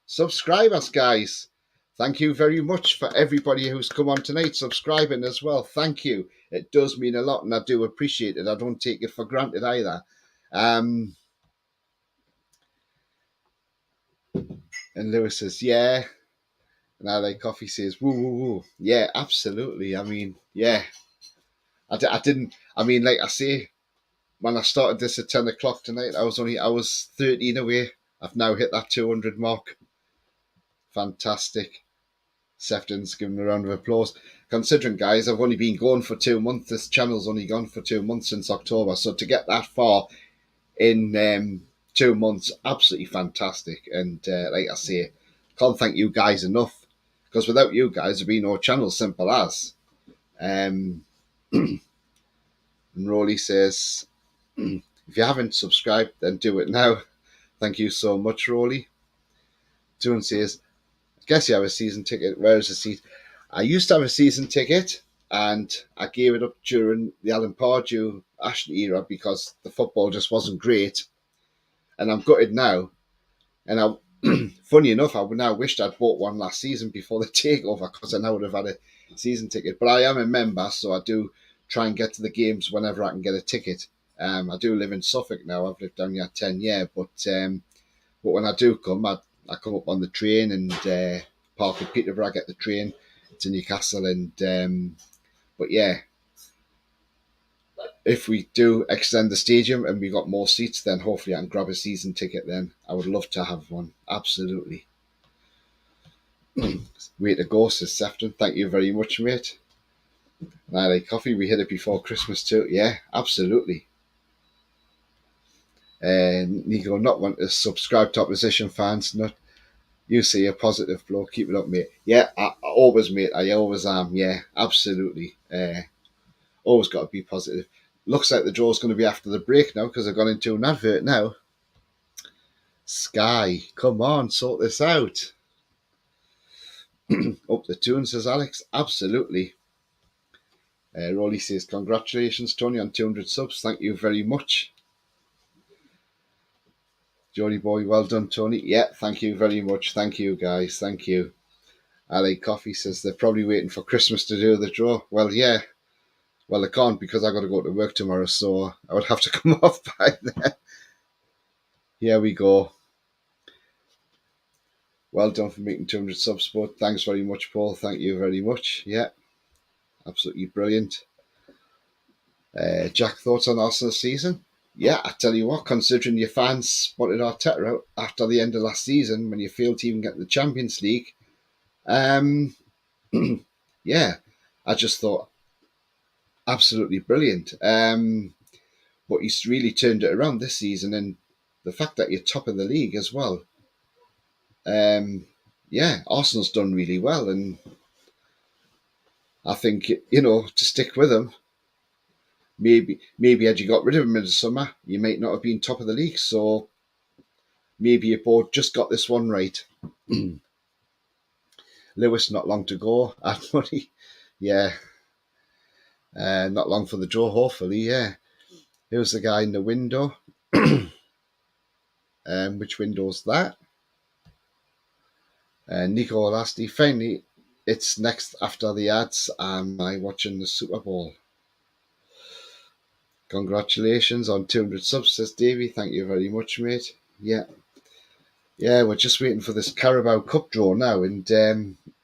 subscribers, guys. Thank you very much for everybody who's come on tonight subscribing as well. Thank you. It does mean a lot, and I do appreciate it. I don't take it for granted either. And Lewis says, yeah. And LA Coffee says, woo, woo, woo. Yeah, absolutely. I mean, yeah. I didn't, I mean, like I say, when I started this at 10 o'clock tonight, I was 13 away. I've now hit that 200 mark. Fantastic. Sefton's giving a round of applause. Considering, guys, I've only been going for 2 months. This channel's only gone for 2 months since October. So to get that far in 2 months, absolutely fantastic. And like I say, can't thank you guys enough. Because without you guys, there'd be no channel, simple as. And Rolly says, if you haven't subscribed, then do it now. Thank you so much, Rolly. June says, I guess you have a season ticket. Where is the seat? I used to have a season ticket, and I gave it up during the Alan Pardew Ashley era because the football just wasn't great. And I'm gutted now. And funny enough, I would now wished I'd bought one last season before the takeover because I now would have had a season ticket. But I am a member, so I do try and get to the games whenever I can get a ticket. I do live in Suffolk now. I've lived down here 10 years, but when I do come, I come up on the train and park at Peterborough. I get the train to Newcastle, and but yeah, if we do extend the stadium and we got more seats, then hopefully I can grab a season ticket. Then I would love to have one. Absolutely. Way to go, says Sefton. Thank you very much, mate. And I like coffee. We hit it before Christmas too. Yeah, absolutely. And Nico, not want to subscribe to opposition fans. Not you see a positive blow. Keep it up, mate. Yeah, I always, mate. I always am. Yeah, absolutely. Always got to be positive. Looks like the draw's going to be after the break now because I've gone into an advert now. Sky, come on, sort this out. Up the tune, says Alex. Absolutely. Rolly says, congratulations, Tony, on 200 subs. Thank you very much. Jolly boy, well done, Tony. Yeah, thank you very much. Thank you, guys. Thank you. LA Coffee says they're probably waiting for Christmas to do the draw. Well, yeah. Well, I can't because I got to go to work tomorrow, so I would have to come off by then. Here we go. Well done for making 200 subs, but thanks very much, Paul. Thank you very much. Yeah, absolutely brilliant. Jack, thoughts on Arsenal's season? Yeah, I tell you what, considering your fans spotted Arteta out after the end of last season when you failed to even get the Champions League, yeah, I just thought absolutely brilliant. But he's really turned it around this season, and the fact that you're top of the league as well. Yeah, Arsenal's done really well, and I think, to stick with him, maybe had you got rid of him in the summer, you might not have been top of the league. So maybe you both just got this one right. Lewis, not long to go. Add money, yeah. Not long for the draw, hopefully, yeah. Here's the guy in the window. Which window's that? Nico Lasti, finally it's next after the ads. Am I watching the Super Bowl? Congratulations on 200 subs, says Davey. Thank you very much, mate. Yeah. Yeah, we're just waiting for this Carabao Cup draw now, and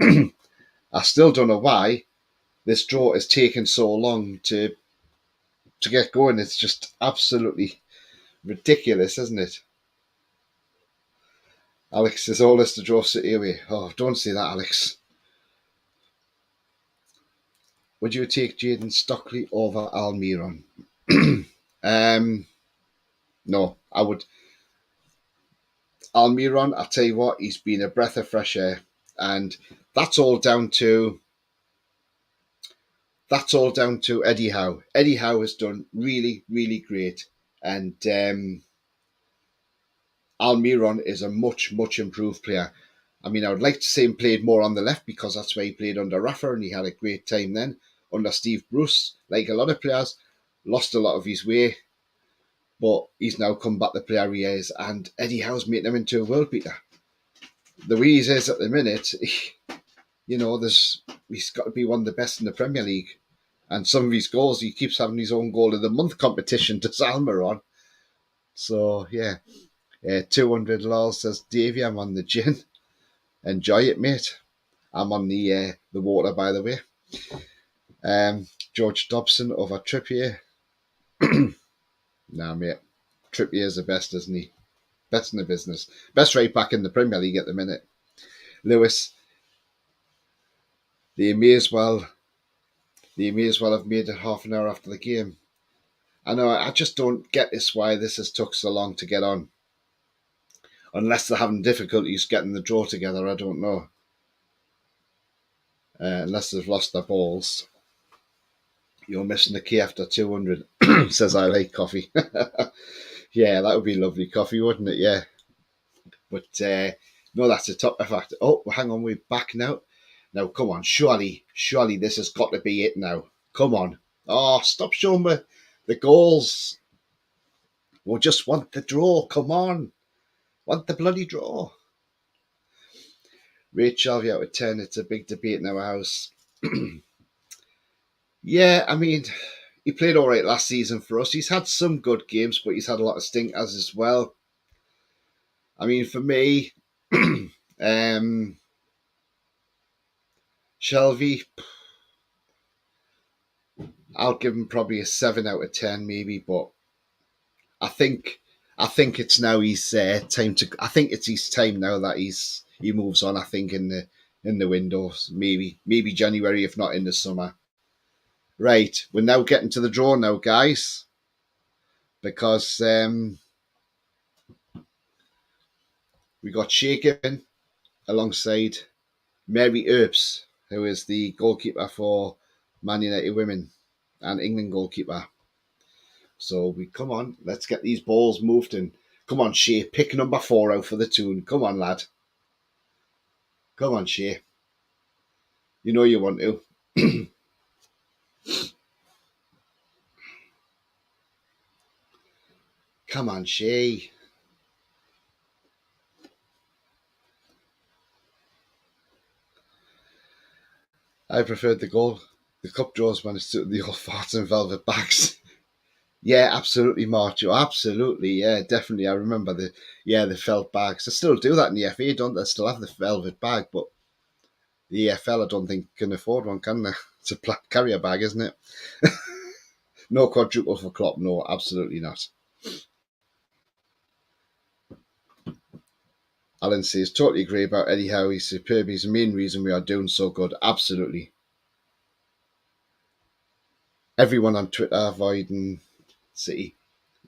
I still don't know why this draw is taking so long to get going. It's just absolutely ridiculous, isn't it? Alex says, all this to draw City away. Oh, don't say that, Alex. Would you take Jaden Stockley over Almiron? No, I would. Almiron, I'll tell you what, he's been a breath of fresh air, and that's all down to Eddie Howe. Eddie Howe has done really, really great, and Almiron is a much, much improved player. I mean, I would like to see him played more on the left because that's where he played under Rafa, and he had a great time then. Under Steve Bruce, like a lot of players, lost a lot of his way, but he's now come back the player he is, and Eddie Howe's making him into a world beater. The way he is at the minute, he's got to be one of the best in the Premier League. And some of his goals, he keeps having his own goal of the month competition to Almiron. So, yeah. 200 lols, says Davey. I'm on the gin. Enjoy it, mate. I'm on the water, by the way. George Dobson over Trippier. Nah, mate. Trippier's the best, isn't he? Best in the business. Best right back in the Premier League at the minute. Lewis, they may as well have made it half an hour after the game. I know, I just don't get this, why this has took so long to get on. Unless they're having difficulties getting the draw together, I don't know. Unless they've lost their balls. You're missing the key after 200, says I like coffee. Yeah, that would be lovely coffee, wouldn't it? Yeah. But no, that's a top fact. Oh, hang on, we're back now. Now, come on, surely this has got to be it now. Come on. Oh, stop showing me the goals. We'll just want the draw. Come on. Want the bloody draw. Rate Shelby out of 10. It's a big debate in our house. Yeah, I mean, he played all right last season for us. He's had some good games, but he's had a lot of stinkers as well. I mean, for me, Shelby, I'll give him probably a 7 out of 10, maybe. But I think it's now his time to. I think it's his time now that he moves on. I think in the windows, maybe January, if not in the summer. Right, we're now getting to the draw now, guys, because we got Shea Given alongside Mary Earps, who is the goalkeeper for Man United Women and England goalkeeper. So come on, let's get these balls moved and come on, Shea, pick number 4 out for the tune. Come on, lad. Come on, Shea. You know you want to. Come on, Shea. I preferred the cup draws when it suited the old farts and velvet bags. Yeah, absolutely, Marcho. Absolutely, yeah, definitely. I remember the felt bags. They still do that in the FA, don't they? Still have the velvet bag, but the EFL, I don't think, can afford one, can they? It's a carrier bag, isn't it? No quadruple for Klopp, no, absolutely not. Alan says, totally agree about Eddie Howe. He's superb. He's the main reason we are doing so good. Absolutely. Everyone on Twitter avoiding City.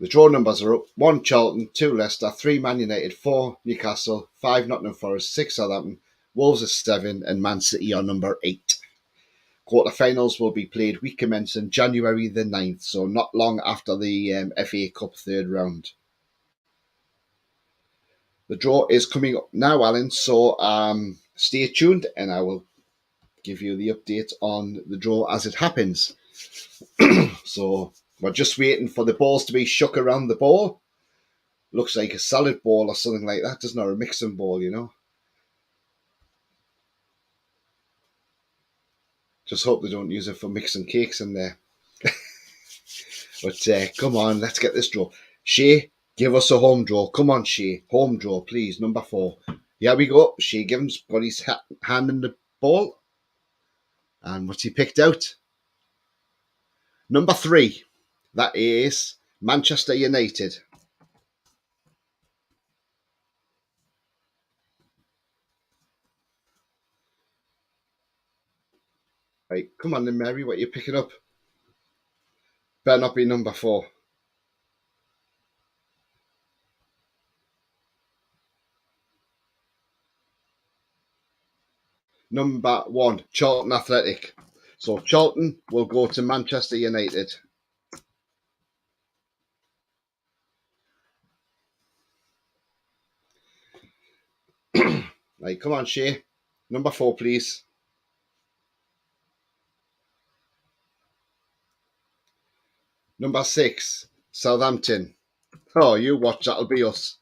The draw numbers are up. 1 Charlton, 2 Leicester, 3 Man United, 4 Newcastle, 5 Nottingham Forest, 6 Southampton, Wolves are 7, and Man City are number 8. Quarterfinals will be played week commencing January the 9th, so not long after the FA Cup third round. The draw is coming up now, Alan, so stay tuned and I will give you the update on the draw as it happens. So we're just waiting for the balls to be shook around the ball. Looks like a salad ball or something like that, doesn't it? Or a mixing ball, you know. Just hope they don't use it for mixing cakes in there. But come on, let's get this draw. Shay, give us a home draw. Come on, Shay. Home draw, please. Number 4. Here we go. Shay Given's got his hand in the ball. And what's he picked out? Number 3. That is Manchester United. Right, come on then, Mary. What are you picking up? Better not be number 4. Number 1, Charlton Athletic. So Charlton will go to Manchester United. Right, come on, Shay. Number 4, please. Number 6, Southampton. Oh, you watch, that'll be us.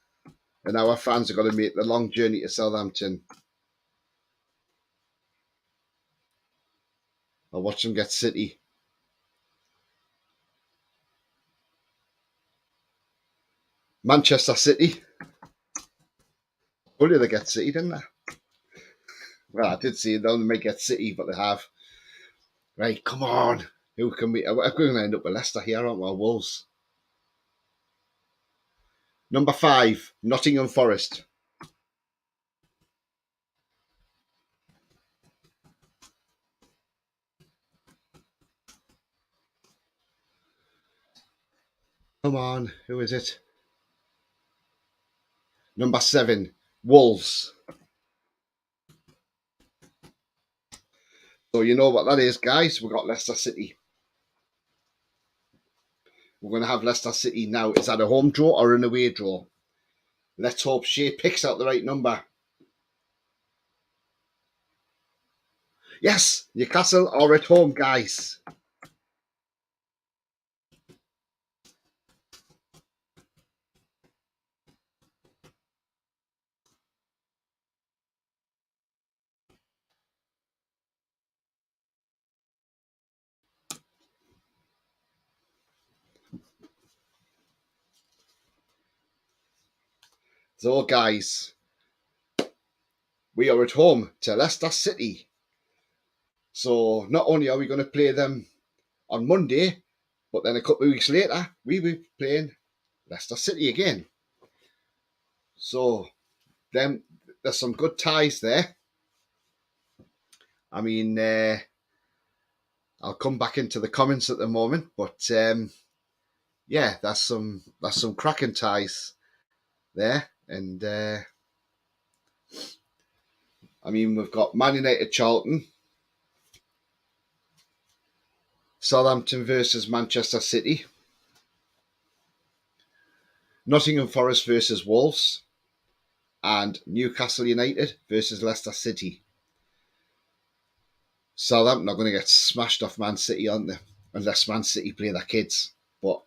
And our fans are going to make the long journey to Southampton. I'll watch them get City. Manchester City. Only they get City, didn't they? Well, I did see them. They might get City, but they have. Right, come on. Who can we? We're going to end up with Leicester here, aren't we? Wolves. Number 5, Nottingham Forest. Come on, who is it? Number 7, Wolves. So you know what that is, guys. We've got Leicester City. We're going to have Leicester City now. Is that a home draw or an away draw? Let's hope Shay picks out the right number. Yes, Newcastle are at home, guys. So, guys, we are at home to Leicester City. So, not only are we going to play them on Monday, but then a couple of weeks later, we will be playing Leicester City again. So, then there's some good ties there. I mean, I'll come back into the comments at the moment, but yeah, that's some cracking ties there. And I mean, we've got Man United, Charlton, Southampton versus Manchester City, Nottingham Forest versus Wolves, and Newcastle United versus Leicester City. Southampton are going to get smashed off Man City, aren't they? Unless Man City play their kids. But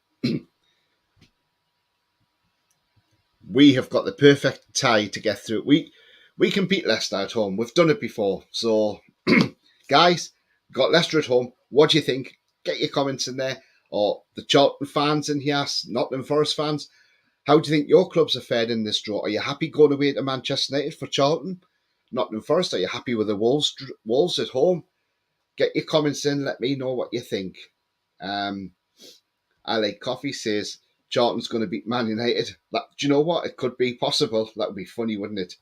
we have got the perfect tie to get through. We can beat Leicester at home. We've done it before. So, guys, we've got Leicester at home. What do you think? Get your comments in there. Or the Charlton fans in here, Nottingham Forest fans. How do you think your clubs are fared in this draw? Are you happy going away to Manchester United for Charlton? Nottingham Forest, are you happy with the Wolves at home? Get your comments in. Let me know what you think. I Like Coffee says Charlton's going to beat Man United. Do you know what? It could be possible. That would be funny, wouldn't it?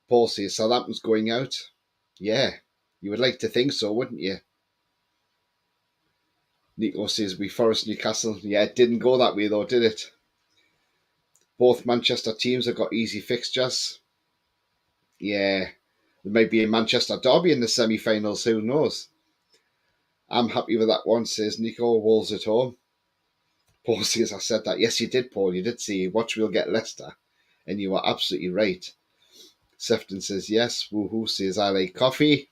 Paul says Southampton's going out. Yeah, you would like to think so, wouldn't you? Nico says we Forest Newcastle. Yeah, it didn't go that way though, did it? Both Manchester teams have got easy fixtures. Yeah, there might be a Manchester derby in the semi-finals. Who knows? I'm happy with that one, says Nico. Wolves at home. Paul says I said that. Yes, you did, Paul. You did say, watch, we'll get Leicester. And you are absolutely right. Sefton says yes. Woohoo says I like coffee.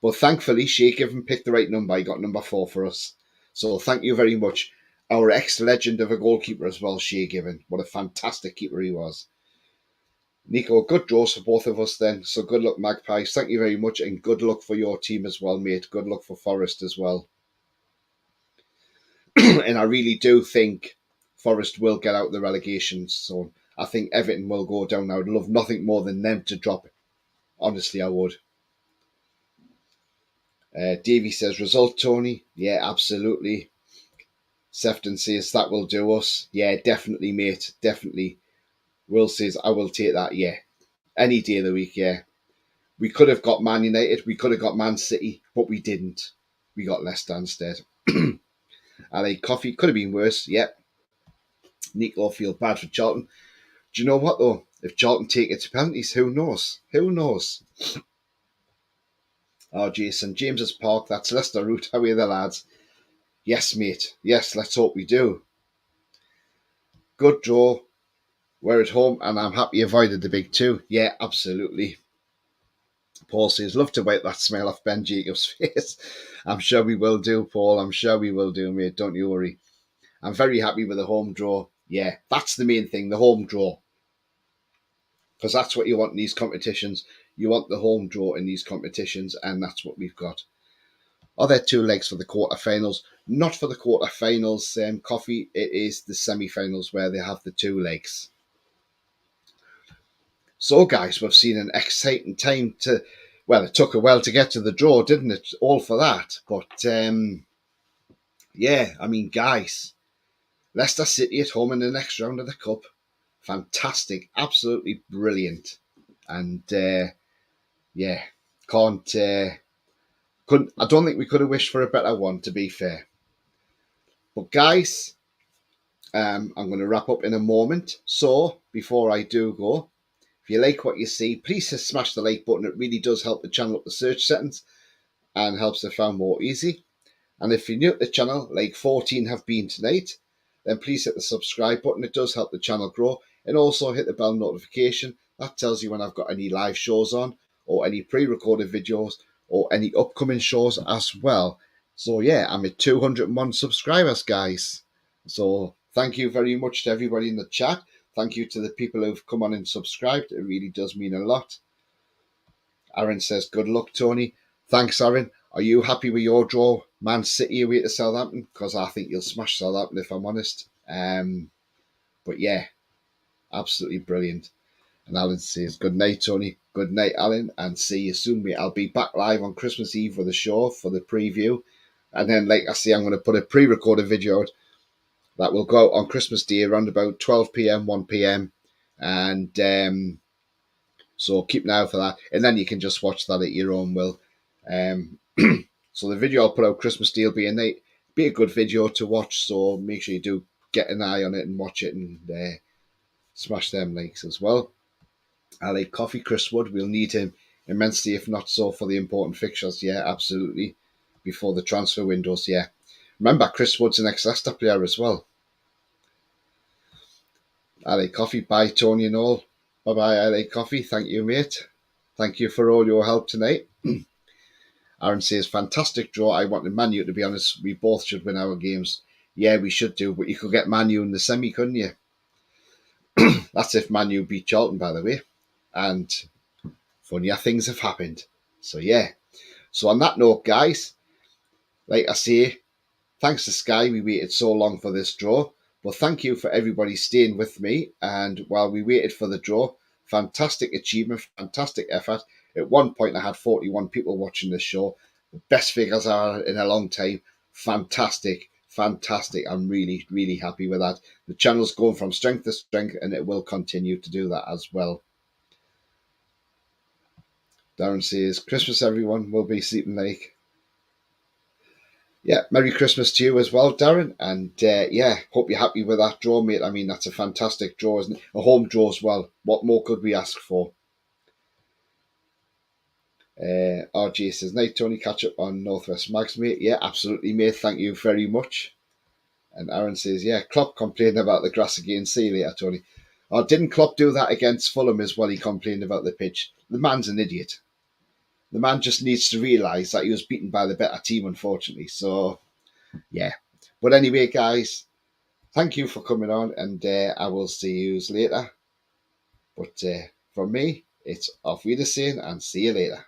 But thankfully, Shay Given picked the right number. He got number 4 for us. So thank you very much. Our ex-legend of a goalkeeper as well, Shay Given. What a fantastic keeper he was. Nico, good draws for both of us then. So good luck, Magpies. Thank you very much, and good luck for your team as well, mate. Good luck for Forest as well. And I really do think Forest will get out of the relegation zone. I think Everton will go down. I would love nothing more than them to drop it. Honestly, I would. Davey says, result, Tony. Yeah, absolutely. Sefton says, that will do us. Yeah, definitely, mate. Definitely. Will says, I will take that. Yeah. Any day of the week, yeah. We could have got Man United. We could have got Man City, but we didn't. We got Leicester instead. LA Coffee could have been worse. Yep. Nico feel bad for Charlton. Do you know what, though? If Charlton take it to penalties, who knows? Who knows? Oh, Jason. James's Park. That's Leicester route. How are the lads? Yes, mate. Yes, let's hope we do. Good draw. We're at home, and I'm happy avoided the big two. Yeah, absolutely. Paul says, love to wipe that smell off Ben Jacobs' face. I'm sure we will do, Paul. I'm sure we will do, mate. Don't you worry. I'm very happy with the home draw. Yeah, that's the main thing, the home draw. Because that's what you want in these competitions. You want the home draw in these competitions, and that's what we've got. Are there two legs for the quarterfinals? Not for the quarterfinals, Coffee. It is the semi-finals where they have the two legs. So, guys, we've seen an exciting time to... Well, it took a while to get to the draw, didn't it? All for that. But, yeah, I mean, guys, Leicester City at home in the next round of the Cup. Fantastic. Absolutely brilliant. And, yeah, couldn't. I don't think we could have wished for a better one, to be fair. But, guys, I'm going to wrap up in a moment. So, before I do go, if you like what you see, please just smash the like button. It really does help the channel up the search settings and helps it found more easy. And if you're new to the channel, like 14 have been tonight, then please hit the subscribe button. It does help the channel grow. And also hit the bell notification. That tells you when I've got any live shows on, or any pre-recorded videos, or any upcoming shows as well. So yeah, I'm at 201 subscribers, guys. So thank you very much to everybody in the chat. Thank you to the people who've come on and subscribed. It really does mean a lot. Aaron says, good luck, Tony. Thanks, Aaron. Are you happy with your draw, Man City away to Southampton? Because I think you'll smash Southampton, if I'm honest. But yeah, absolutely brilliant. And Alan says, good night, Tony. Good night, Alan. And see you soon, mate. I'll be back live on Christmas Eve with a show for the preview. And then, like I say, I'm going to put a pre-recorded video out that will go out on Christmas Day around about 12 p.m, 1 p.m. And so keep an eye out for that. And then you can just watch that at your own will. So the video I'll put out Christmas Day will be a good video to watch. So make sure you do get an eye on it and watch it and smash them likes as well. LA Coffee, Chris Wood, we'll need him immensely, if not so, for the important fixtures. Yeah, absolutely. Before the transfer windows, yeah. Remember, Chris Wood's an ex-Leicester player as well. LA Coffee, bye, Tony and all. Bye-bye, LA Coffee. Thank you, mate. Thank you for all your help tonight. Aaron says, fantastic draw. I wanted Man U, to be honest. We both should win our games. Yeah, we should do, but you could get Man U in the semi, couldn't you? That's if Man U beat Charlton, by the way. And funnier things have happened. So, yeah. So, on that note, guys, like I say, thanks to Sky, we waited so long for this draw. But thank you for everybody staying with me. And while we waited for the draw, fantastic achievement, fantastic effort. At one point, I had 41 people watching this show. The best figures I've had in a long time. Fantastic, fantastic. I'm really, really happy with that. The channel's going from strength to strength, and it will continue to do that as well. Darren says, Christmas, everyone. We'll be sleeping late. Yeah, Merry Christmas to you as well, Darren. And yeah, hope you're happy with that draw, mate. I mean, that's a fantastic draw, isn't it? A home draw as well. What more could we ask for? RJ says, night, Tony, catch up on Northwest Mags, mate. Yeah, absolutely, mate. Thank you very much. And Aaron says, yeah, Klopp complained about the grass again. See you later, Tony. Oh, didn't Klopp do that against Fulham as well? He complained about the pitch. The man's an idiot. The man just needs to realise that he was beaten by the better team, unfortunately. So, yeah. But anyway, guys, thank you for coming on, and I will see you later. But from me, it's auf Wiedersehen and see you later.